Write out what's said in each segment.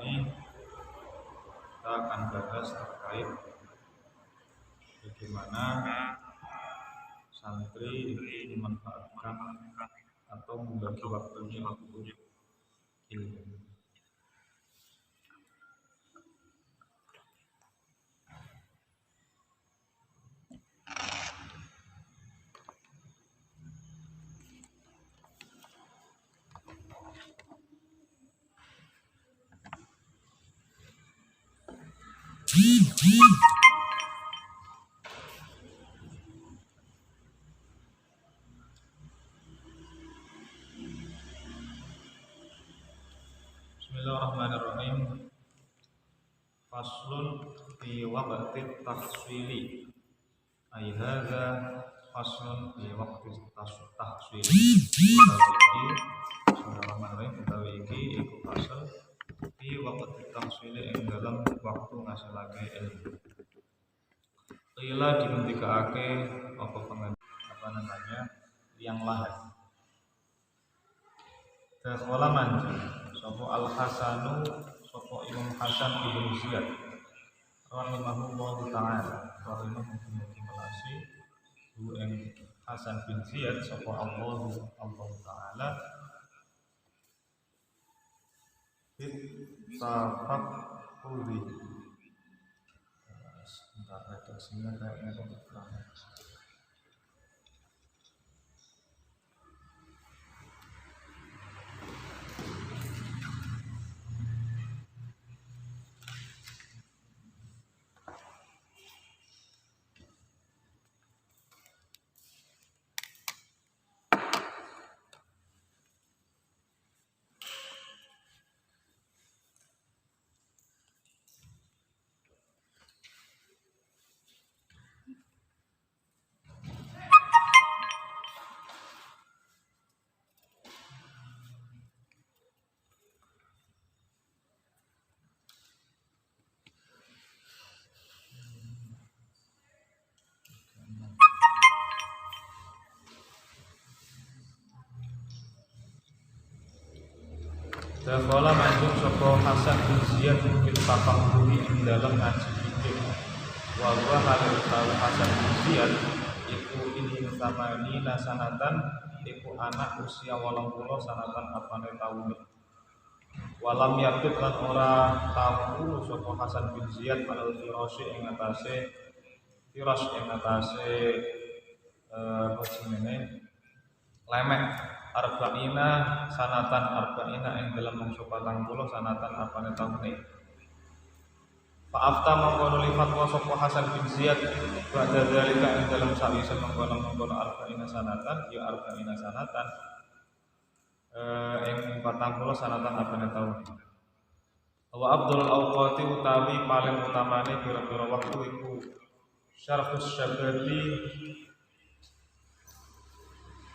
ini kita akan bahas terkait bagaimana santri itu memanfaatkan atau membagi waktunya untuk ilmu. Bismillahirrahmanirrahim. Faslun fi waqti tahsili. Ai hadza faslun fi waqti tahsili. Bismillahirrahmanirrahim. Utawi iki iku fasal fi waqti tahsili ing dalam waktu ngasilake ilmu. Qila dihentikaake apa namanya yang lahat. Dakhala manji sapa Al-Hasanu sapa Imam Hasan bin Ziyad rahimahullahu taala melasi hu ing Hasan bin Ziyad sapa Allah taala tafaquri. Sebentar redaksinya kayaknya kurang. Dakhala manjung sapa Hasan bin Ziyad fil tafaqquhi ing dalem ngaji fikih. Wa huwa halil Hasan bin Ziyad iku ini samani sanatan iku anak usia 80 sanatan apane taun. Walam yakut lan ora tahu sapa Hasan bin Ziyad alal firasy ing atase lemek arba'ina sanatan arba'ina ing dalam mangsa 40 sanatan apane taune. Fa'afta mangkono li fatwa sapa Hasan bin Ziyad ba'da dzalika ing dalam sawise mangkono arba'ina sanatan ya arba'ina sanatan ing 40 sanatan apane taune. Wa afdhalul awqati utawi paling utamane pira-pira wektu iku syarhus syababi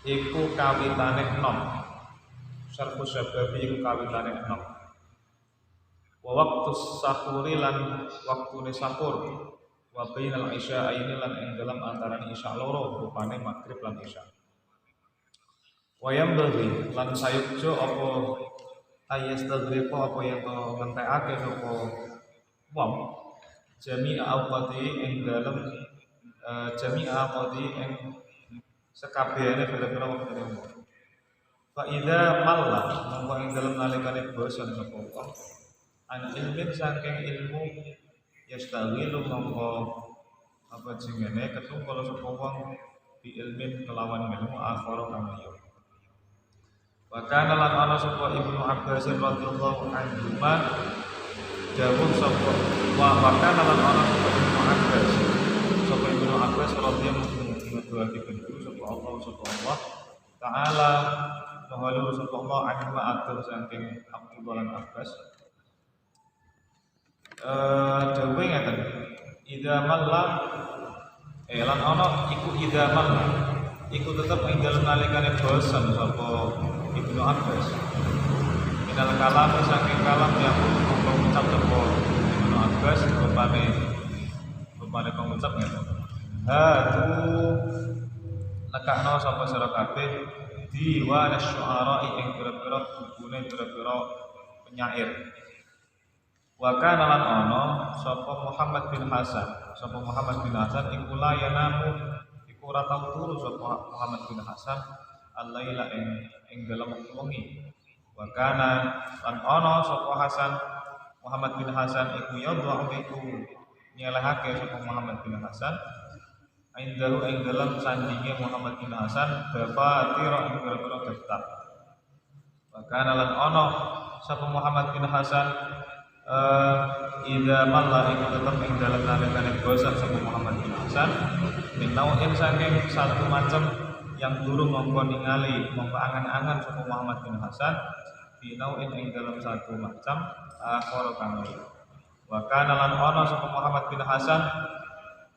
iku kawitane enom. Syarhus syababi iku kawitane enom. Wa waqtus sahuri lan waktune sahur. Wa bainal isya'aini lan ing dalam antarané isya loro rupane maghrib lan isya. Wa yambaghi lan sayukjo apa ayastadriqa apa yen to ngentekake sapa wong jami'a awqati ing dalam jami'a awqati ing sekabehane pira-pira wektu umur. Fa idza malla mongko ing dalem nalikane bosan sapa wong an ilmin saking ilmu yastawilu mongko apa jenenge ketungkol sapa wong bi ilmin kelawan ilmu akhara kang liya. Wa kana lan ana sapa Ibnu Abbas radhiyallahu anhu dawuh sapa wa kana lan ana sapa Ibnu Abbas radhiyallahu anhu sapa Allah taala mahalu sapa Allah anhu atur saking Abdullah lan Abbas dawuh ngeten idza malla lan ana iku idza malla iku tetep ing dalem nalikane bosan sapa Ibnu Abbas minal kalam saking kalam yang mengucap sapa Ibnu Abbas rupane pengucap ngeten nekakno sapa sira kabeh diwan asy'ara'i ing pira-pira bukune pira-pira penyair Wa kana lan ana sapa Muhammad bin Hasan, sapa Muhammad bin Hasan iku la yanamu iku ora tau turu sapa Muhammad bin Hasan al-laila ing dalem wengi. Wa kana lan ana sapa Hasan Muhammad bin Hasan iku yadhu iku nyelehake sapa Muhammad bin Hasan indahu ing dalem sandinge Muhammad bin Hasan dafatira ing pira-pira daftar. Wa kana lan ana sapa Muhammad bin Hasan idza malla iku tetep ing dalem nalikane bosan sapa Muhammad bin Hasan minauin saking satu macam yang durung mongko ningali mongko angan-angan sapa Muhammad bin Hasan binauin ing dalam satu macam akhir kang liya. Wa kana lan ana sapa Muhammad bin Hasan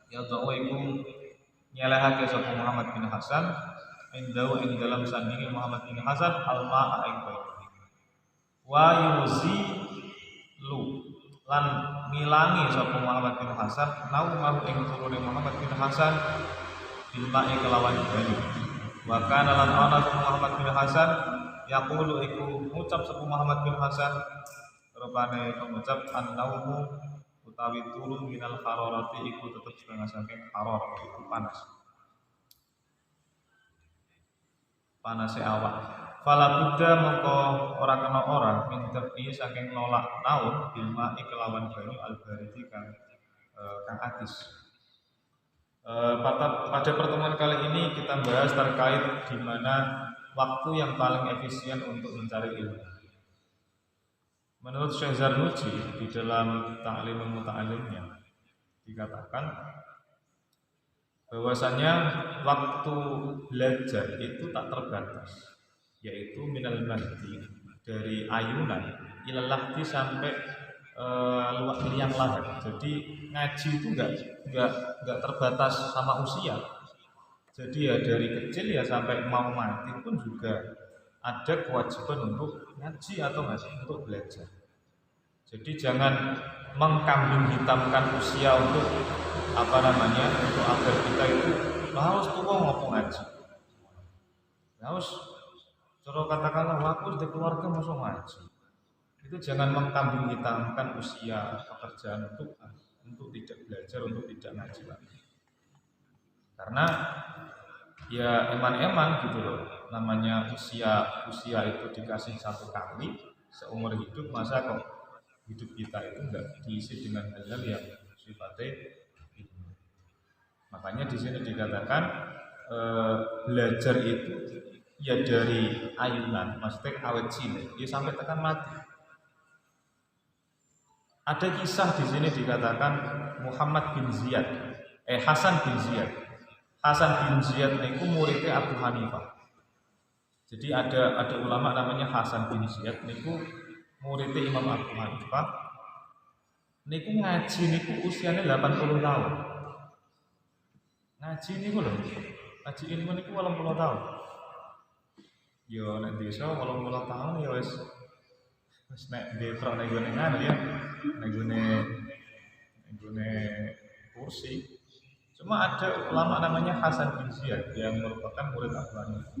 ya ta'u iku nyelehake sapa Muhammad bin Hasan indau ing dalam sandinge Muhammad bin Hasan alma ing banyu. Wa yuzi lu lan ngilangi sapa Muhammad bin Hasan nau mau ing turune Muhammad bin Hasan bil ma'i kelawan banyu. Wa kana lan ana sapa Muhammad bin Hasan yaqulu iku ngucap sapa Muhammad bin Hasan rupane pengucap an-naumu utawi turu minal hararati iku tetep setengah saking harar iku panase awak. Fala budda mongko ora kena ora min tafi saking nolak naun bil ma'i kelawan banyu al-baridi kang adis. Pada pertemuan kali ini kita bahas terkait di mana waktu yang paling efisien untuk mencari ilmu. Menurut Syekh Zarnuji di dalam Ta'limul Muta'allimnya dikatakan bahwasanya waktu belajar itu tak terbatas, yaitu minal mahdi dari ayunan ilal lahdi sampai liang lahat. Jadi ngaji itu enggak terbatas sama usia. Jadi ya dari kecil ya sampai mau mati pun juga ada kewajiban untuk ngaji atau untuk belajar. Jadi jangan mengkambing hitamkan usia untuk untuk agar kita itu harus tua ngomong ngaji. Harus cara katakanlah aku di keluarga masuk ngaji. Itu jangan mengkambing hitamkan usia pekerjaan untuk tidak belajar, untuk tidak ngaji lagi. Karena ya eman-eman gitu loh, namanya usia itu dikasih satu kali seumur hidup, masa kok hidup kita itu enggak diisi dengan hal-hal yang sifatnya ilmu. Makanya di sini dikatakan belajar itu ya dari ayunan, maksudnya awet cilik ya sampai tekan mati. Ada kisah di sini dikatakan Muhammad bin Ziyad, Hasan bin Ziyad. Hasan bin Ziyad niku muridnya Abu Hanifah. Jadi ada ulama namanya Hasan bin Ziyad niku muridnya Imam Abu Hanifah. Niku ngaji niku usianya 80 tahun. Ngaji niku lho. Ngaji ilmu niku 80 tahun. Yo nek desa 80 tahun ya wis nek detrok nek gone ngene ya. Nek gone kursi. Cuma ada ulama namanya Hasan bin Ziyad yang merupakan murid Abu Hanifah.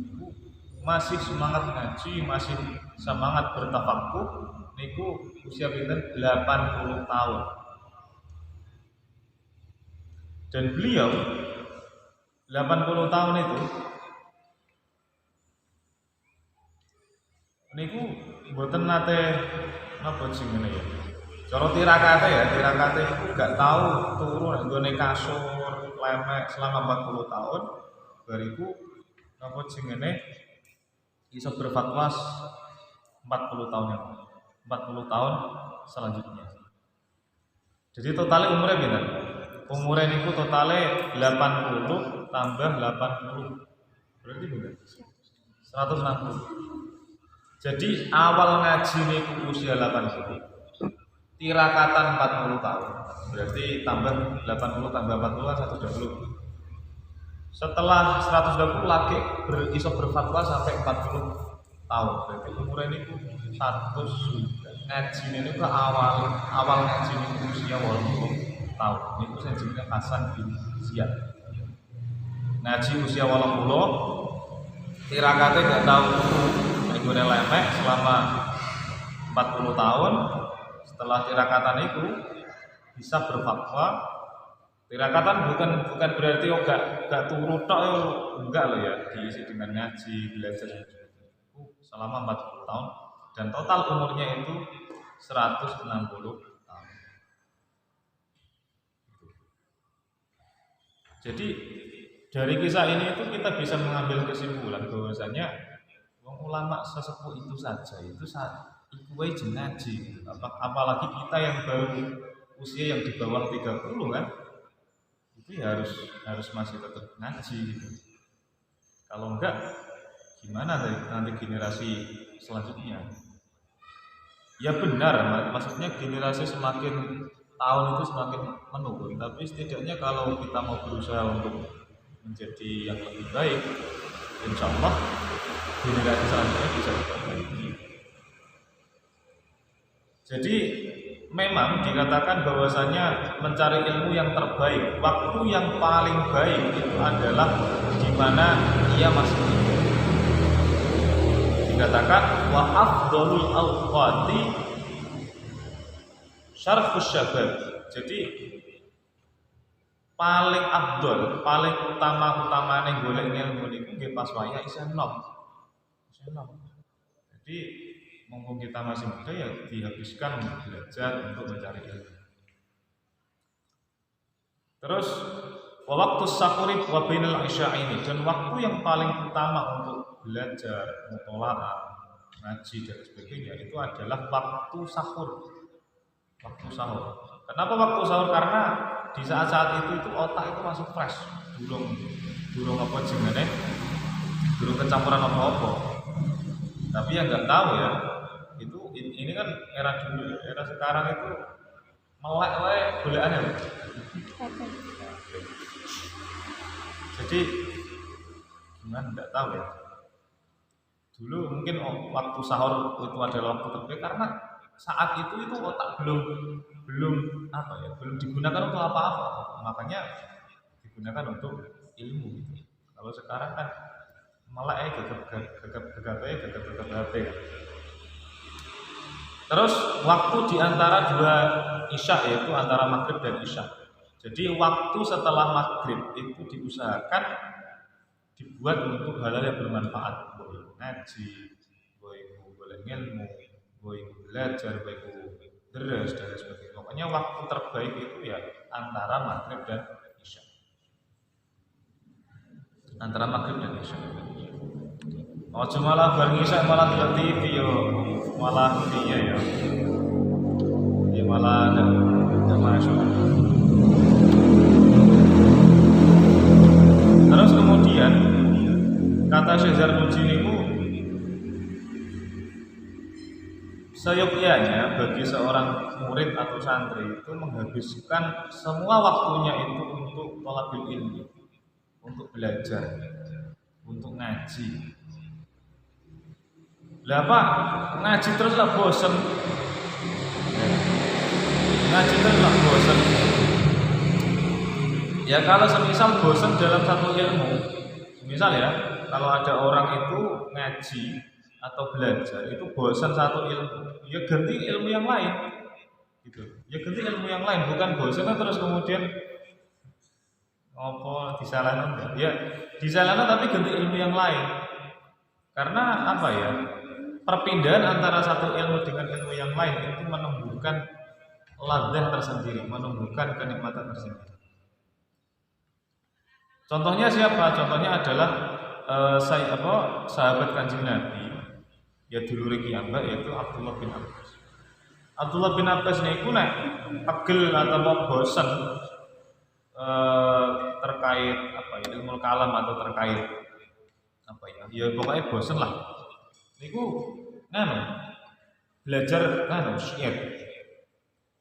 Masih semangat ngaji, masih semangat bertafakuh. Niku usia pinten 80 tahun. Dan beliau 80 tahun itu niku mboten nate napa jenenge ya. Cara tirakate itu gak tahu turu nek nggone kasur lemek selama 40 tahun. Bariku napa jenenge iso berfatwa 40 tahun yang 40 tahun selanjutnya. Jadi totalnya umurnya pinten? Umurnya niku totalnya 80 tambah 80. Berarti pinten? 160. Jadi awal ngaji niku usia 80. Tirakatan 40 tahun. Berarti tambah 80 tambah 40 kan 120. Setelah 120 lagi iso berfatwa sampai 40 tahun. Berarti umurnya niku 100 ngaji ini ke awal ngaji ini usia 80 tahun. Niku sing jenenge Hasan bin Ziyad. Ngaji usia 80, tirakate gak tahu nek gone lemek selama 40 tahun. setelah tirakatan itu bisa berfatwa. Tirakatan bukan berarti gak turu tok enggak loh ya, diisi dengan ngaji, belajar selama 40 tahun dan total umurnya itu 160 tahun. Jadi dari kisah ini itu kita bisa mengambil kesimpulan bahwasanya ulama sesepuh itu saja itu wajib ngaji. Apalagi kita yang baru usia yang di bawah 30 kan, itu ya harus masih tetap ngaji gitu. Kalau enggak gimana nanti generasi selanjutnya? Ya benar, maksudnya generasi semakin tahun itu semakin menurun, tapi setidaknya kalau kita mau berusaha untuk menjadi yang lebih baik, insya Allah generasi selanjutnya bisa diperbaiki. Jadi memang dikatakan bahwasanya mencari ilmu yang terbaik, waktu yang paling baik itu adalah di mana ia masih hidup. Dikatakan wa afdhalul awqati syarfus syabab. Jadi paling afdol, paling utama-utamane golek ilmu niku nggih pas wayah isih enom. Jadi mumpung kita masih muda ya dihabiskan untuk belajar, untuk mencari ilmu. Terus waktu sahuri wa bainal isyaini, dan waktu yang paling utama untuk belajar, mutola'ah, ngaji dan sebagainya itu adalah waktu sahur. Waktu sahur. Kenapa waktu sahur? Karena di saat-saat itu otak itu masih fresh, durung apa jenenge, durung kecampuran apa-apa. Tapi yang nggak tahu ya, itu ini kan era dulu, era sekarang itu melek wae golekane. Jadi gimana nggak tahu ya. Dulu mungkin waktu sahur itu adalah waktu terbaik karena saat itu otak belum apa ya, belum digunakan untuk apa-apa. Makanya digunakan untuk ilmu gitu. Kalau sekarang kan melek gegap HP. Terus waktu di antara dua isya, yaitu antara maghrib dan isya. Jadi waktu setelah maghrib itu diusahakan dibuat untuk hal-hal yang bermanfaat, boleh ngaji, boleh ilmu, boleh belajar, boleh deres dan sebagainya. Pokoknya waktu terbaik itu ya antara maghrib dan isya. Antara maghrib dan isya. Ojo malah bareng isya malah delok TV yo, malah piye ya. Ya malah enggak masuk. Terus kemudian kata Syekh Zarnuji niku seyogyanya bagi seorang murid atau santri itu menghabiskan semua waktunya itu untuk thalabul ilmi, untuk belajar, untuk ngaji. Lah Pak, ngaji terus lah bosen. Ngaji terus lah bosen. Ya kalau semisal bosen dalam satu ilmu, misal ya, kalau ada orang itu ngaji atau belajar itu bosan satu ilmu, ya ganti ilmu yang lain, gitu. Ya ganti ilmu yang lain, bukan bosan terus kemudian apa disalahkan, ya disalahkan tapi ganti ilmu yang lain. Karena apa ya? Perpindahan antara satu ilmu dengan ilmu yang lain itu menumbuhkan ladzah tersendiri, menumbuhkan kenikmatan tersendiri. Contohnya siapa? Contohnya adalah sahabat Kanjeng Nabi, ya dulure kiambak, yaitu Abdullah bin Abbas. Abdullah bin Abbas niku nek pegel atau bosan terkait apa ya, ilmu kalam atau terkait apa ya? Ya pokoknya bosan lah. Niku belajar syair.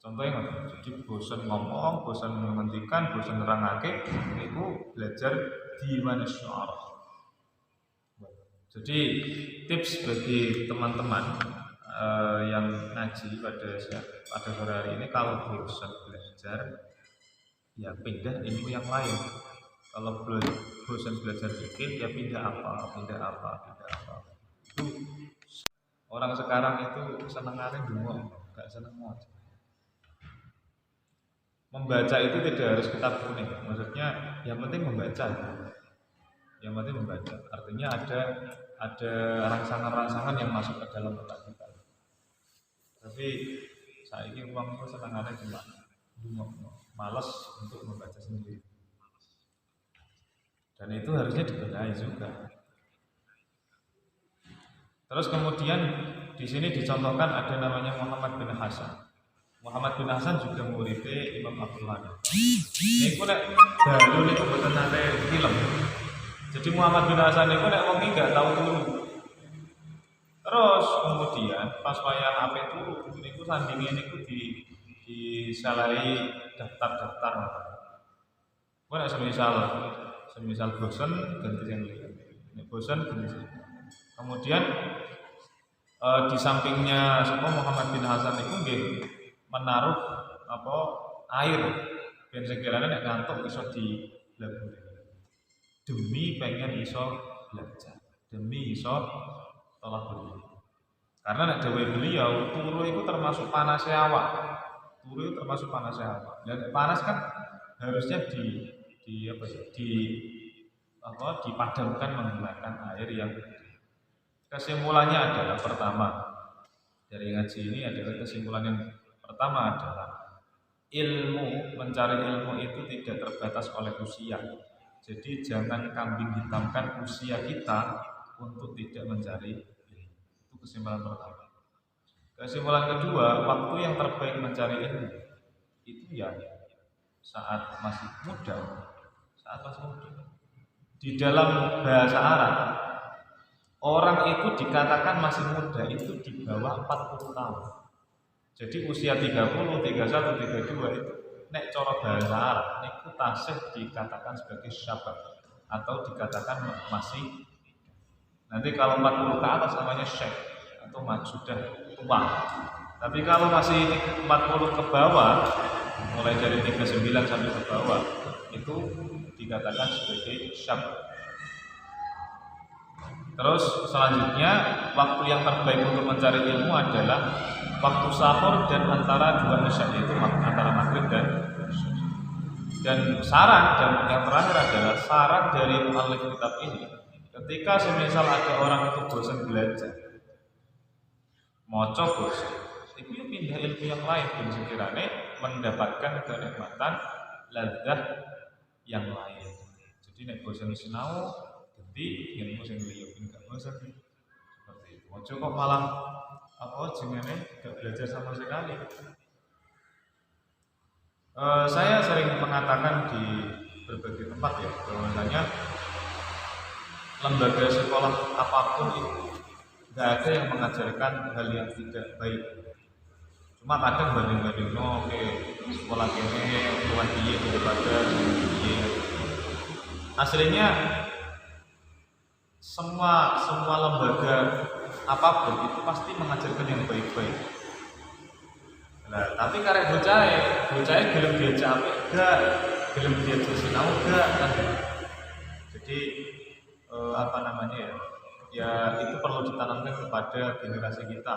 Contohnya jadi bosan ngomong, bosan menghentikan, bosan nerangake, niku belajar diwan syu'ara. Jadi tips bagi teman-teman yang ngaji pada sore hari ini, kalau bosan belajar ya pindah ilmu yang lain. Kalau bosan belajar dikit ya pindah apa. Itu orang sekarang itu seneng ngare dungo, gak seneng ngaji. membaca itu tidak harus kitab kuning. Maksudnya yang penting membaca. Yang penting membaca. Artinya ada rangsangan-rangsangan yang masuk ke dalam otak kita. Tapi saya ini uang itu senangannya cuma malas untuk membaca sendiri. Dan itu harusnya dibenahi juga. Terus kemudian di sini dicontohkan ada namanya Muhammad bin Hasan. Muhammad bin Hasan juga muridnya Imam Abdul Hanif. Ini nek dalu niku mboten nate film. Jadi Muhammad bin Hasan niku nek wong iki gak tahu turu. Terus kemudian pas wayah ape turu niku sandinge niku disalai daftar-daftar. Kok nek semisal bosan ganti yang lain. Nek bosan ganti. Kemudian di sampingnya Muhammad bin Hasan itu nggih menaruh air ben sekiranya nek ngantuk iso dilebur. Demi pengen iso belajar, demi iso tolak beliau. Karena nek dawuh beliau turu itu termasuk panasnya awak. Turu itu termasuk panasnya awak. Dan panas kan harusnya dipadamkan menggunakan air yang kesimpulannya adalah pertama dari ngaji ini adalah kesimpulan yang pertama adalah mencari ilmu itu tidak terbatas oleh usia. Jadi jangan kambing hitamkan usia kita untuk tidak mencari ilmu. Itu kesimpulan pertama. Kesimpulan kedua, waktu yang terbaik mencari ilmu itu ya saat masih muda. Di dalam bahasa Arab orang itu dikatakan masih muda itu di bawah 40 tahun. Jadi usia 30, 31, 32 itu nek cara bahasa Arab niku tasih dikatakan sebagai syabab atau dikatakan masih. Nanti kalau 40 ke atas namanya syekh atau sudah tua. Tapi kalau masih 40 ke bawah, mulai dari 39 sampai ke bawah itu dikatakan sebagai syabab. Terus selanjutnya waktu yang terbaik untuk mencari ilmu adalah waktu sahur dan antara dua isya, yaitu antara maghrib dan isya. Dan saran dan yang terakhir adalah saran dari muallif kitab ini, ketika semisal ada orang itu bosan belajar, maca bosan, itu pindah ilmu yang lain dan sekiranya mendapatkan kenikmatan ladzah yang lain. Jadi nek bosan sinau ganti ilmu sing liya enggak bosan seperti itu. Ojo kok malah jenenge enggak belajar sama sekali. Saya sering mengatakan di berbagai tempat ya, bahwasanya lembaga sekolah apapun itu nggak ada yang mengajarkan hal yang tidak baik. Cuma kadang banding-banding sekolah ini luar dia daripada dia. Aslinya semua lembaga apapun itu pasti mengajarkan yang baik-baik. Nah, tapi karek bocah gelem diajak enggak, gelem diajak sinau enggak kan. Jadi ya itu perlu ditanamkan kepada generasi kita.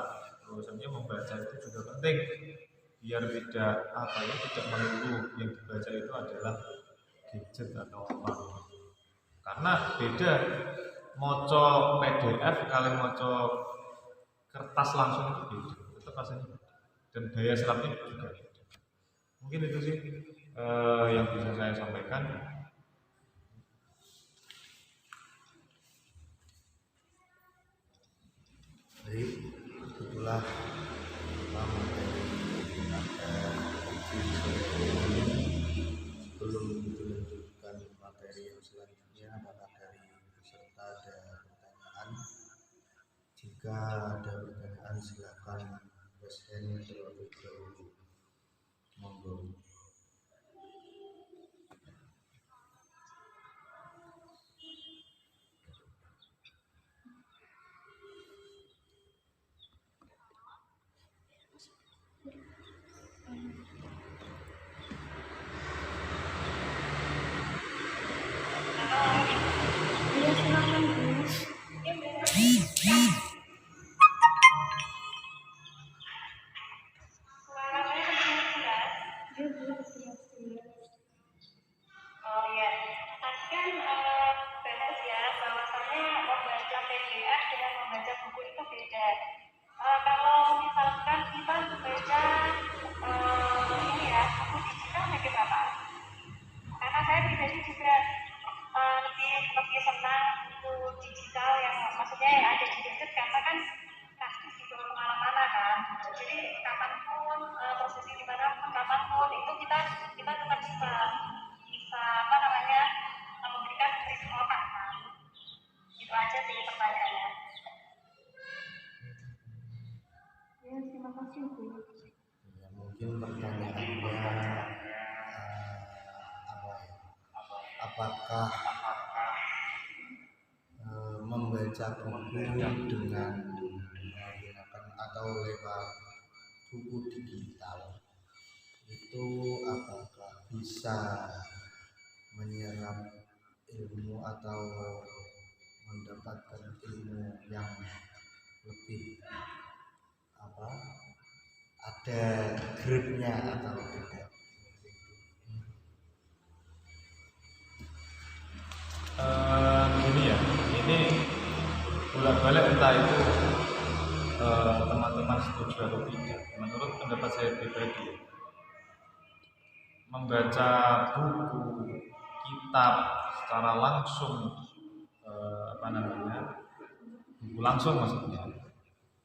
Bahwasanya membaca itu juga penting biar tidak melulu yang dibaca itu adalah gadget atau apa. Karena beda moco PDF kali moco kertas langsung itu beda, tetap rasanya beda. Dan daya serapnya juga beda. Mungkin itu sih yang bisa saya sampaikan. Jadi itulah materi sebelum dilanjutkan materi yang selanjutnya adalah dari peserta ada pertanyaan. Jika ada pertanyaan silakan raise hand terlebih dahulu. Monggo. apakah membaca buku dengan menggunakan atau lewat buku digital itu apakah bisa menyerap ilmu atau mendapatkan ilmu yang lebih ada grade-nya atau tidak? Gini ya, ini bolak-balik entah itu teman-teman setuju atau tidak. Menurut pendapat saya pribadi, membaca buku, kitab secara langsung, buku langsung maksudnya,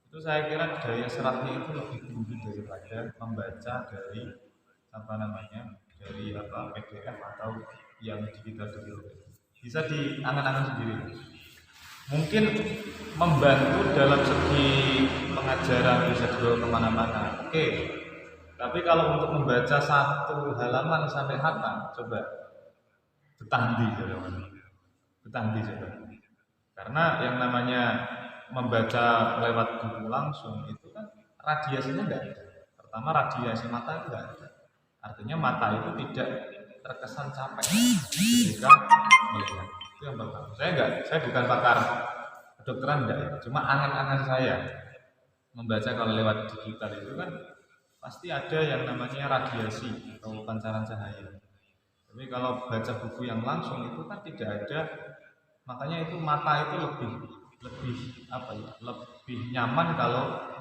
itu saya kira daya serapnya itu lebih tinggi daripada membaca dari PDF atau yang digital. Bisa diangan-angan sendiri. Mungkin membantu dalam segi pengajaran, bisa dibawa kemana-mana. Oke. Tapi kalau untuk membaca satu halaman sampai hatam, coba betahdi coba. Karena yang namanya membaca lewat buku langsung itu kan radiasinya enggak ada. Pertama, radiasi mata enggak ada. Artinya mata itu tidak terkesan capek ketika melihat. Itu yang pertama. Saya bukan pakar kedokteran enggak ya. Cuma angan-angan saya membaca kalau lewat digital itu kan pasti ada yang namanya radiasi atau pancaran cahaya. Tapi kalau baca buku yang langsung itu kan tidak ada, makanya itu mata itu lebih nyaman kalau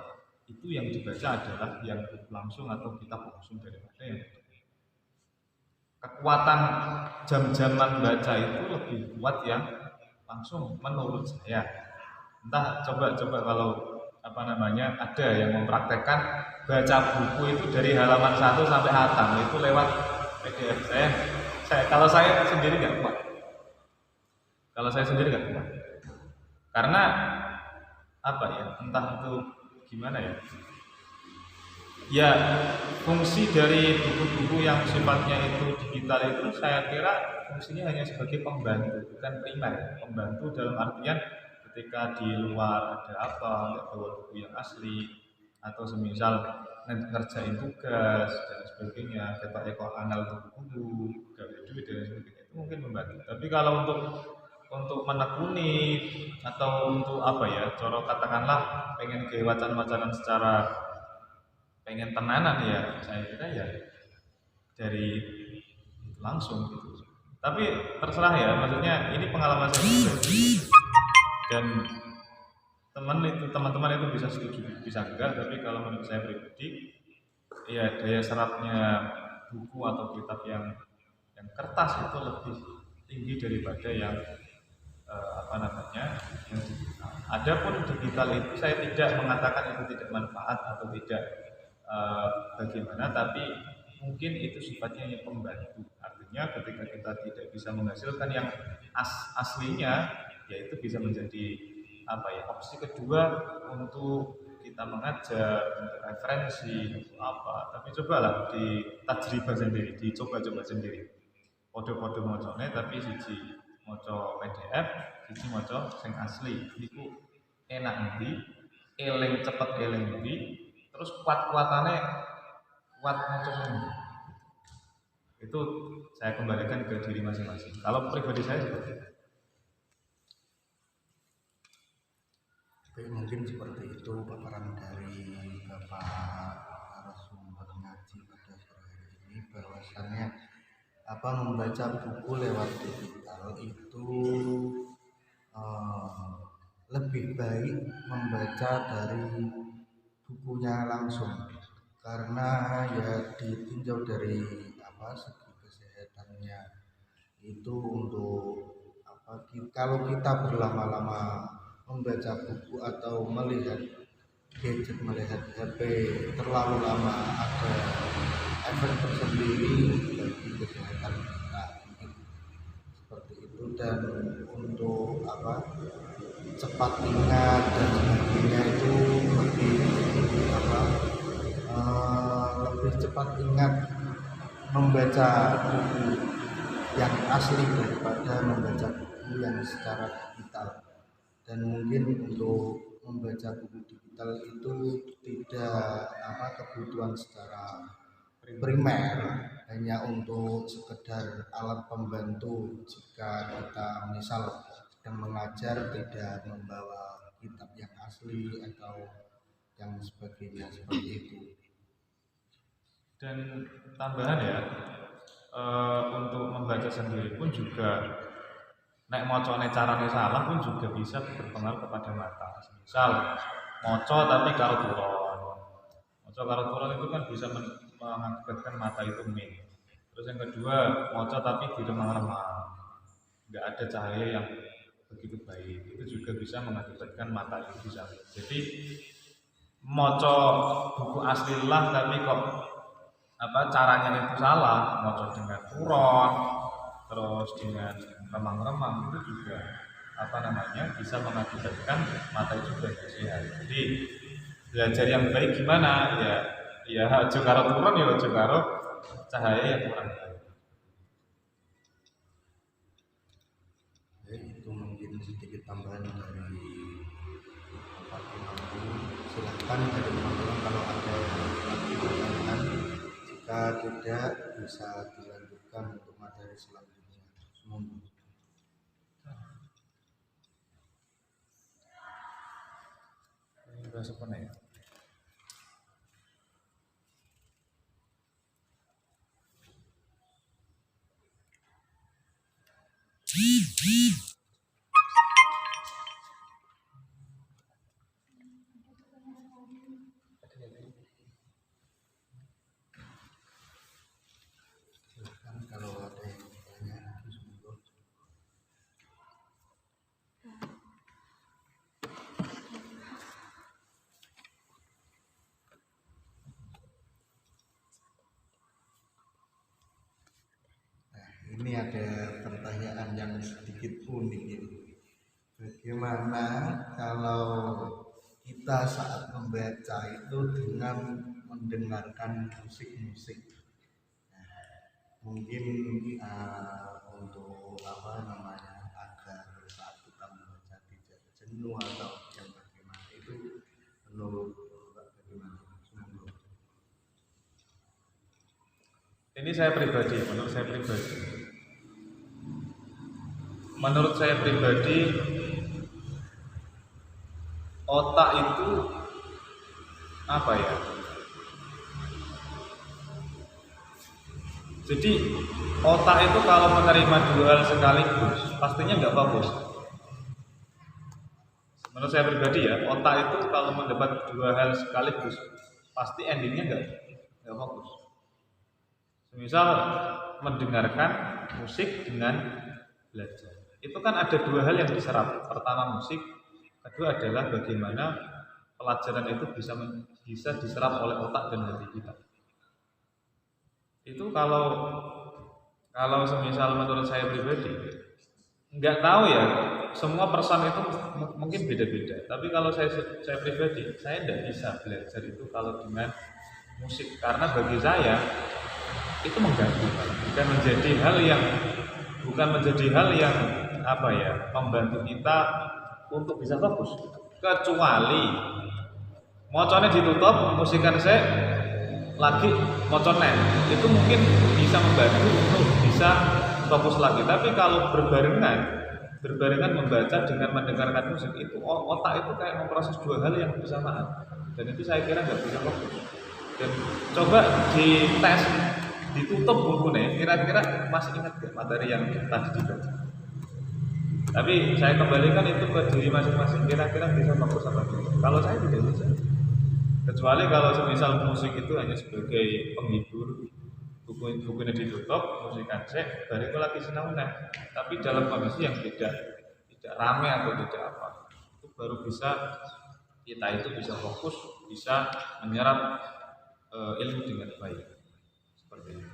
itu yang dibaca adalah yang buku langsung atau kitab langsung daripada yang kekuatan jam-jaman baca itu lebih kuat yang langsung menurut saya. Entah coba kalau ada yang mempraktekkan baca buku itu dari halaman 1 sampai hatam itu lewat PDF. Kalau saya sendiri nggak kuat. Karena entah itu gimana ya. Ya, fungsi dari buku-buku yang sifatnya itu digital itu saya kira fungsinya hanya sebagai pembantu, bukan primer. Pembantu dalam artian ketika di luar ada bawa buku yang asli atau semisal ngerjain tugas dan sebagainya, dapat anal buku, gawe duit dan sebagainya, itu mungkin membantu. Tapi kalau untuk menekuni atau untuk cara katakanlah pengen ke wacan-wacanan secara pengen tenanan ya, saya kira ya dari langsung gitu. Tapi terserah ya, maksudnya ini pengalaman saya pribadi dan teman-teman itu bisa setuju bisa enggak, tapi kalau menurut saya pribadi ya daya serapnya buku atau kitab yang kertas itu lebih tinggi daripada yang yang digital. Adapun digital itu saya tidak mengatakan itu tidak manfaat atau tidak bagaimana, tapi mungkin itu sifatnya hanya pembantu. Artinya ketika kita tidak bisa menghasilkan yang aslinya, ya itu bisa menjadi opsi kedua untuk kita mengajar, untuk referensi, untuk tapi cobalah di tajribah sendiri, dicoba-coba sendiri. Kode-kode mocone tapi siji moco PDF, siji moco sing asli. Niku enak nanti, cepet eling nanti, terus kuat-kuatannya kuat moco sendiri. Itu saya kembalikan ke diri masing-masing. Kalau pribadi saya seperti itu. Oke, mungkin seperti itu paparan dari Bapak narasumber ngaji pada sore hari ini, bahwasannya membaca buku lewat digital itu lebih baik membaca dari bukunya langsung, karena ya ditinjau dari segi kesehatannya itu untuk kalau kita berlama-lama membaca buku atau melihat gadget, melihat HP terlalu lama, ada efek tersendiri bagi kesehatan kita, seperti itu. Dan untuk cepat ingat dan sebagainya itu lebih cepat ingat membaca buku yang asli daripada membaca buku yang secara digital. Dan mungkin untuk membaca buku digital itu tidak kebutuhan secara primer, hanya untuk sekedar alat pembantu jika kita misal sedang mengajar tidak membawa kitab yang asli atau yang sebagainya seperti itu. Dan tambahan ya, untuk membaca sendiri pun juga nek mocone carane salah pun juga bisa berpengaruh kepada mata. Misal moco tapi karo turun. Moco karo turun itu kan bisa mengakibatkan mata itu min. Terus yang kedua, moco tapi di remang-remang, nggak ada cahaya yang begitu baik, itu juga bisa mengakibatkan mata itu bisa. Jadi moco buku asli lah tapi kok caranya itu salah, moco dengan turun terus dengan remang-remang itu juga bisa mengakibatkan mata itu juga sehat. Jadi belajar yang baik gimana ya aja karo turun ya aja karo cahaya yang kurang baik. Itu mungkin sedikit tambahan dari Pak Imamku. Silahkan dari teman-teman kalau ada lagi pertanyaan, jika tidak bisa dilanjutkan untuk materi selanjutnya. Semoga. Ini bahasa apa ya? Silahkan kalau ada yang bertanya, semoga. Ini ada pertanyaan yang sedikit unik ini. Bagaimana kalau kita saat membaca itu dengan mendengarkan musik-musik? Mungkin untuk agar saat kita membaca tidak jenuh atau yang bagaimana itu menurut bagaimana? Ini menurut saya pribadi otak itu apa ya? Jadi otak itu kalau menerima dua hal sekaligus pastinya nggak fokus. Menurut saya pribadi ya, otak itu kalau mendapat dua hal sekaligus pasti endingnya nggak fokus. Misal mendengarkan musik dengan belajar, itu kan ada dua hal yang diserap. Pertama musik, kedua adalah bagaimana pelajaran itu bisa diserap oleh otak dan hati kita. Itu kalau semisal menurut saya pribadi, nggak tahu ya, semua person itu mungkin beda-beda. Tapi kalau saya pribadi, saya tidak bisa belajar itu kalau dengan musik, karena bagi saya itu mengganggu, bukan menjadi hal yang membantu kita untuk bisa fokus. Kecuali moconnya ditutup, musikan saya lagi moconnya, itu mungkin bisa membantu untuk bisa fokus lagi. Tapi kalau berbarengan membaca dengan mendengarkan musik, itu otak itu kayak memproses dua hal yang bersamaan, dan itu saya kira nggak bisa fokus. Dan coba dites, ditutup bukunya, kira-kira masih ingat gak materi yang tadi dibaca? Tapi saya kembalikan itu ke diri masing-masing, kira-kira bisa fokus apa tidak? Kalau saya tidak bisa, kecuali kalau semisal musik itu hanya sebagai penghibur, bukunya ditutup, musikan saya, baru itu lagi senang. Tapi dalam kondisi yang tidak ramai atau tidak itu baru bisa kita itu bisa fokus, bisa menyerap ilmu dengan baik, seperti itu.